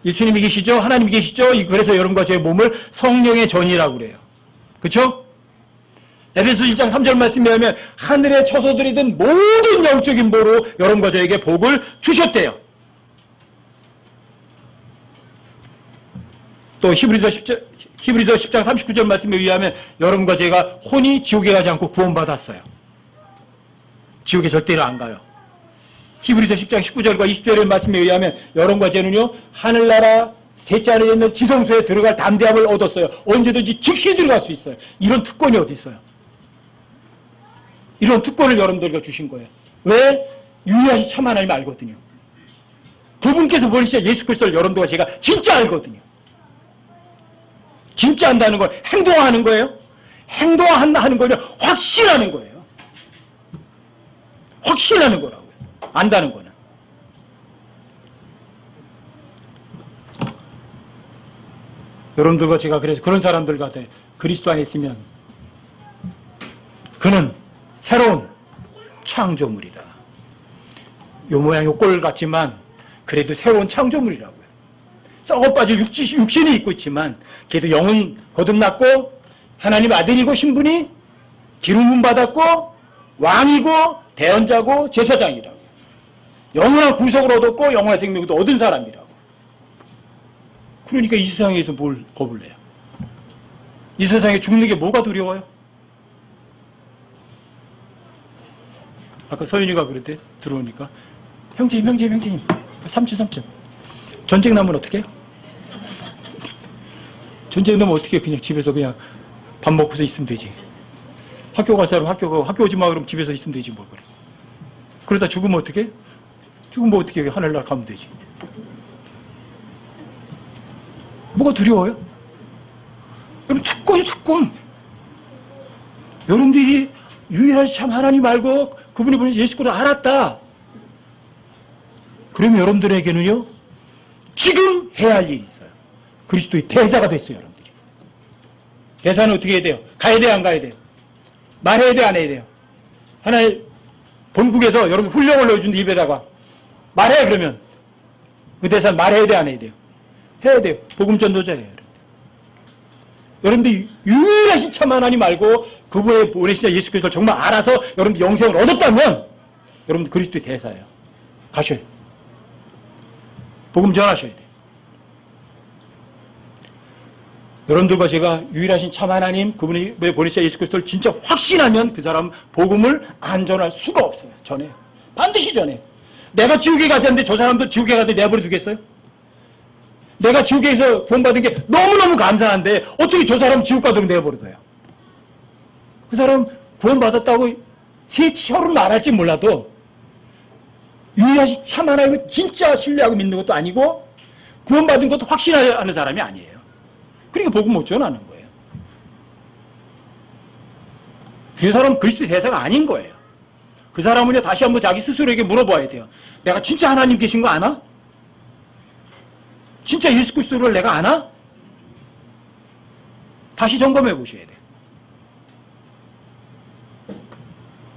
예수님이 계시죠? 하나님이 계시죠? 그래서 여러분과 제 몸을 성령의 전이라고 그래요. 그렇죠? 에베소 1장 3절 말씀에 하면 하늘의 처소들이든 모든 영적인 보로 여러분과 저에게 복을 주셨대요. 또 히브리서 10장 39절 말씀에 의하면 여러분과 제가 혼이 지옥에 가지 않고 구원받았어요. 지옥에 절대로 안 가요. 히브리서 10장 19절과 20절의 말씀에 의하면 여러분과 저는요 하늘나라 셋째 하늘에 있는 지성소에 들어갈 담대함을 얻었어요. 언제든지 즉시 들어갈 수 있어요. 이런 특권이 어디 있어요? 이런 특권을 여러분들과 주신 거예요. 왜? 유일하신 참 하나님 알거든요. 그분께서 보내신 예수 그리스도를 여러분들과 제가 진짜 알거든요. 진짜 안다는 건 행동하는 거예요. 행동하는 거는 확신하는 거예요. 확신하는 거라고요. 안다는 거는. 여러분들과 제가 그래서 그런 사람들 같아. 그리스도 안에 있으면 그는 새로운 창조물이다. 요 모양 요 꼴 같지만 그래도 새로운 창조물이라고요. 썩어빠질 육신이 있고 있지만 그래도 영은 거듭났고 하나님 아들이고 신분이 기름 부음 받았고 왕이고 대언자고 제사장이라고. 영원한 구속을 얻었고 영원한 생명도 얻은 사람이라고. 그러니까 이 세상에서 뭘 겁을 내요? 이 세상에 죽는 게 뭐가 두려워요? 아까 서윤이가 그랬대. 들어오니까 형제님 삼촌 전쟁 나면 어떻게 해요? 전쟁 나면 어떻게 해요? 그냥 집에서 그냥 밥 먹고서 있으면 되지. 학교 갈 사람 학교 오지 마 그러면 집에서 있으면 되지 뭘 그래. 그러다 죽으면 어떻게 해? 죽으면 어떻게 해? 하늘나라 가면 되지. 뭐가 두려워요? 여러분 특권이 특권. 여러분들이 유일하신 참 하나님 알고 그분이 보내신 예수 그리스도를 알았다. 그러면 여러분들에게는요 지금 해야 할 일이 있어요. 그리스도의 대사가 됐어요. 여러분들이. 대사는 어떻게 해야 돼요? 가야 돼요? 안 가야 돼요? 말해야 돼요? 안 해야 돼요? 하나의 본국에서 여러분 훈령을 넣어준 입에다가 말해 그러면 그 대사는 말해야 돼요? 안 해야 돼요? 해야 돼요. 복음 전도자예요. 여러분들 유일하신 참 하나님 알고 그분의 보내신 예수 그리스도를 정말 알아서 여러분들 영생을 얻었다면 여러분들 그리스도의 대사예요. 가셔야 돼요. 복음 전하셔야 돼요. 여러분들과 제가 유일하신 참 하나님 그분이 보내신 예수 그리스도를 진짜 확신하면 그 사람은 복음을 안 전할 수가 없어요. 전해요. 반드시 전해요. 내가 지옥에 가지 않는데 저 사람도 지옥에 가는데 내버려 두겠어요? 내가 지옥에서 구원받은 게 너무너무 감사한데 어떻게 저 사람 지옥 가도록 내버려둬요? 그 사람 구원받았다고 세치혀로 말할지 몰라도 유일하신 참 하나님을 진짜 신뢰하고 믿는 것도 아니고 구원받은 것도 확신하는 사람이 아니에요. 그러니까 복음 못 전하는 거예요. 그 사람은 그리스도의 대사가 아닌 거예요. 그 사람은요 다시 한번 자기 스스로에게 물어봐야 돼요. 내가 진짜 하나님 계신 거 아나? 진짜 예수 그리스도를 내가 아나? 다시 점검해 보셔야 돼요.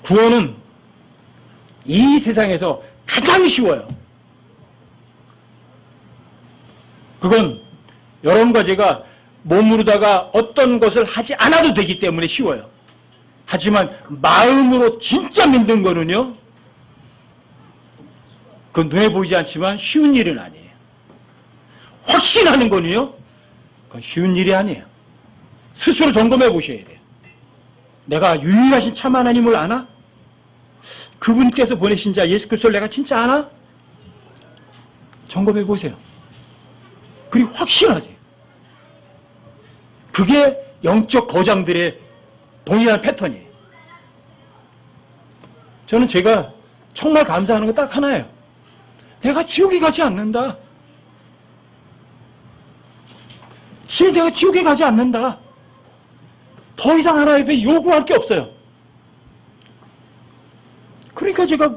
구원은 이 세상에서 가장 쉬워요. 그건 여러분과 제가 몸으로다가 어떤 것을 하지 않아도 되기 때문에 쉬워요. 하지만 마음으로 진짜 믿는 거는요, 그건 눈에 보이지 않지만 쉬운 일은 아니에요. 확신하는 거는요, 그건 쉬운 일이 아니에요. 스스로 점검해 보셔야 돼요. 내가 유일하신 참 하나님을 아나? 그분께서 보내신 자 예수 그리스도를 내가 진짜 아나? 점검해 보세요. 그리고 확신하세요. 그게 영적 거장들의 동일한 패턴이에요. 저는 제가 정말 감사하는 거 딱 하나예요. 내가 지옥에 가지 않는다. 지금 내가 지옥에 가지 않는다. 더 이상 하나님 앞에 요구할 게 없어요. 그러니까 제가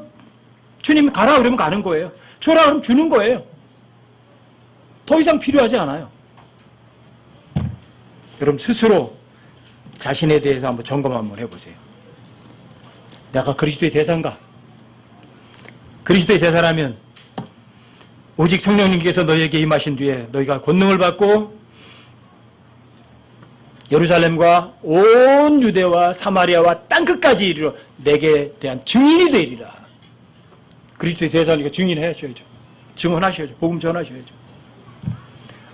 주님 가라 그러면 가는 거예요. 줘라 그러면 주는 거예요. 더 이상 필요하지 않아요. 여러분 스스로 자신에 대해서 한번 점검 한번 해보세요. 내가 그리스도의 대사인가? 그리스도의 대사라면 오직 성령님께서 너희에게 임하신 뒤에 너희가 권능을 받고 예루살렘과 온 유대와 사마리아와 땅끝까지 이르러 내게 대한 증인이 되리라. 그리스도의 대사니까 증인하셔야죠. 증언하셔야죠. 복음 전하셔야죠.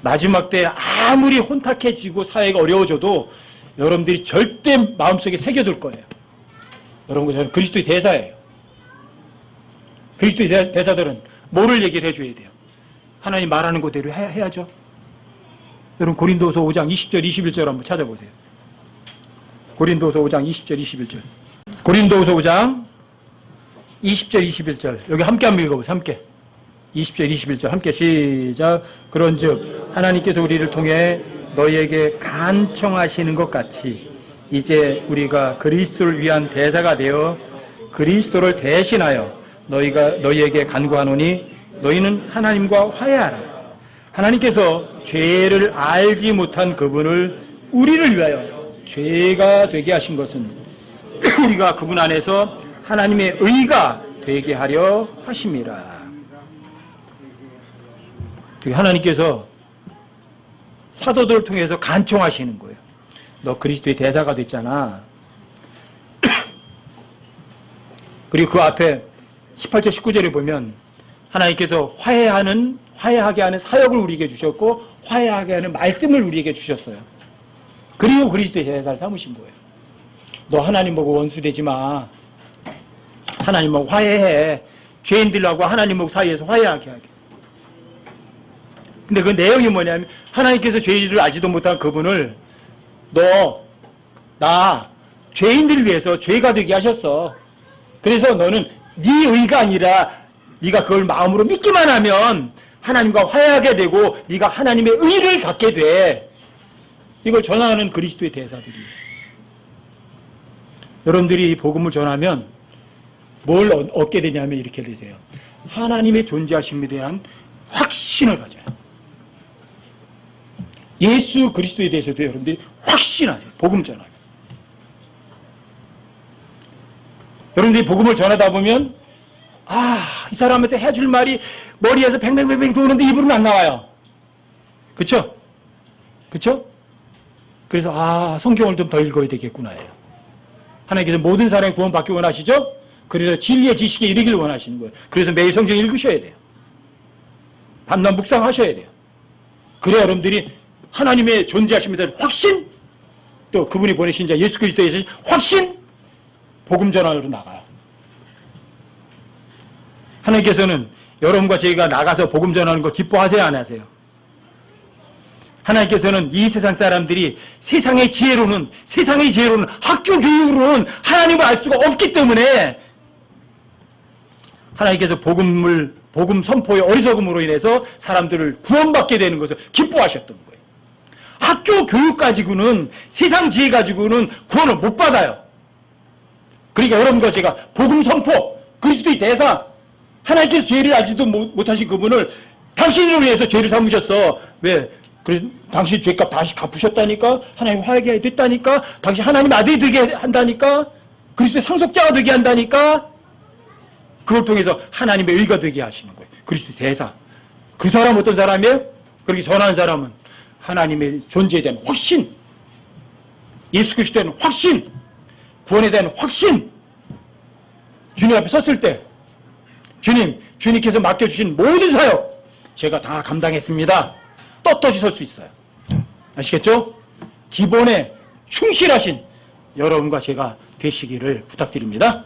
마지막 때 아무리 혼탁해지고 사회가 어려워져도 여러분들이 절대 마음속에 새겨둘 거예요. 여러분, 저는 그리스도의 대사예요. 그리스도의 대사들은 뭐를 얘기를 해줘야 돼요? 하나님 말하는 그대로 해야죠. 여러분 고린도서 5장 20절 21절 한번 찾아보세요. 고린도서 5장 20절 21절. 고린도서 5장 20절 21절. 여기 함께 한번 읽어보세요. 함께. 20절 21절 함께 시작. 그런즉 하나님께서 우리를 통해 너희에게 간청하시는 것 같이 이제 우리가 그리스도를 위한 대사가 되어 그리스도를 대신하여 너희에게 간구하노니 너희는 하나님과 화해하라. 하나님께서 죄를 알지 못한 그분을 우리를 위하여 죄가 되게 하신 것은 우리가 그분 안에서 하나님의 의가 되게 하려 하심이라. 하나님께서 사도들을 통해서 간청하시는 거예요. 너 그리스도의 대사가 됐잖아. 그리고 그 앞에 18절 19절에 보면 하나님께서 화해하게 하는 사역을 우리에게 주셨고 화해하게 하는 말씀을 우리에게 주셨어요. 그리고 그리스도의 대사를 삼으신 거예요. 너 하나님 보고 원수 되지 마. 하나님하고 화해해. 죄인들하고 하나님하고 사이에서 화해하게 하게. 근데 그 내용이 뭐냐면 하나님께서 죄인들을 알지도 못한 그분을 나 죄인들을 위해서 죄가 되게 하셨어. 그래서 너는 네 의가 아니라 네가 그걸 마음으로 믿기만 하면 하나님과 화해하게 되고 네가 하나님의 의를 갖게 돼. 이걸 전하는 그리스도의 대사들이에요. 여러분들이 이 복음을 전하면 뭘 얻게 되냐면 이렇게 되세요. 하나님의 존재하심에 대한 확신을 가져요. 예수 그리스도에 대해서도 여러분들이 확신하세요. 복음 전하면. 여러분들이 복음을 전하다 보면 이 사람한테 해줄 말이 머리에서 뱅뱅뱅뱅 도는데 입으로는 안 나와요. 그쵸? 그쵸? 그래서 성경을 좀 더 읽어야 되겠구나 해요. 하나님께서 모든 사람이 구원받기 원하시죠? 그래서 진리의 지식에 이르기를 원하시는 거예요. 그래서 매일 성경 읽으셔야 돼요. 밤낮 묵상하셔야 돼요. 그래야 여러분들이 하나님의 존재하심에 대한 확신, 또 그분이 보내신 자 예수 그리스도에 대해서 확신, 복음 전환으로 나가요. 하나님께서는 여러분과 저희가 나가서 복음 전하는 거 기뻐하세요, 안 하세요? 하나님께서는 이 세상 사람들이 세상의 지혜로는 학교 교육으로는 하나님을 알 수가 없기 때문에 하나님께서 복음 선포의 어리석음으로 인해서 사람들을 구원받게 되는 것을 기뻐하셨던 거예요. 학교 교육 가지고는 세상 지혜 가지고는 구원을 못 받아요. 그러니까 여러분과 제가 복음 선포, 그리스도의 대사, 하나님께서 죄를 알지도 못하신 그분을 당신을 위해서 죄를 삼으셨어. 왜? 그래서 당신 죄값 다시 갚으셨다니까? 하나님 화해하게 됐다니까? 당신 하나님 아들이 되게 한다니까? 그리스도의 상속자가 되게 한다니까? 그걸 통해서 하나님의 의가 되게 하시는 거예요. 그리스도의 대사. 그 사람 어떤 사람이에요? 그렇게 전하는 사람은 하나님의 존재에 대한 확신, 예수 그리스도에 대한 확신, 구원에 대한 확신, 주님 앞에 섰을 때 주님께서 맡겨주신 모든 사역 제가 다 감당했습니다. 떳떳이 설 수 있어요. 아시겠죠? 기본에 충실하신 여러분과 제가 되시기를 부탁드립니다.